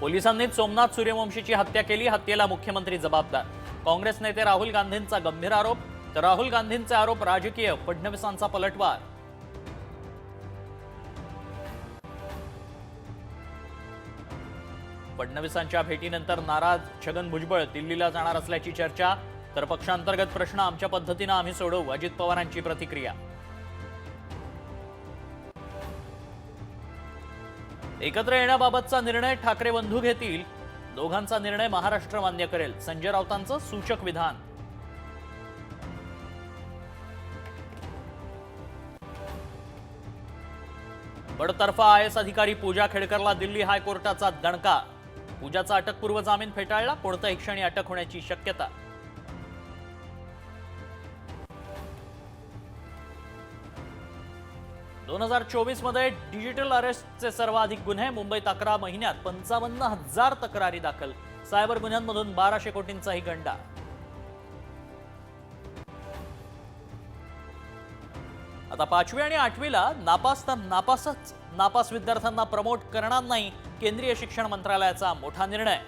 पोलिसांनी सोमनाथ सूर्यवंशीची हत्या केली, हत्येला मुख्यमंत्री जबाबदार। काँग्रेस नेते राहुल गांधींचा गंभीर आरोप, तर राहुल गांधींचे आरोप राजकीय, फडणवीसांचा पलटवार। फडणवीसांच्या भेटीनंतर नाराज छगन भुजबळ दिल्लीला जाणार असल्याची चर्चा, तर पक्षांतर्गत प्रश्न आमच्या पद्धतीने आम्ही सोडवू, अजित पवारांची प्रतिक्रिया। एकत्र येण्याबाबतचा निर्णय ठाकरे बंधू घेतील, दोघांचा निर्णय महाराष्ट्र मान्य करेल, संजय राऊतांचं सूचक विधान। बडतर्फा आयएस अधिकारी पूजा खेडकरला दिल्ली हायकोर्टाचा दणका, पूजाचा अटकपूर्व जामीन फेटाळला, कोणत्याही क्षणी अटक होण्याची शक्यता। दोन 2024 मध्ये डिजिटल अरेस्टचे सर्वाधिक गुन्हे, मुंबईत 11 महिन्यात 55,000 तक्रारी दाखल, सायबर गुन्ह्यांमधून 1200 कोटींचाही गंडा। आता 5वी आणि 8वीला नापास तर नापास विद्यार्थ्यांना प्रमोट करणार नाही, केंद्रीय शिक्षण मंत्रालयाचा मोठा निर्णय।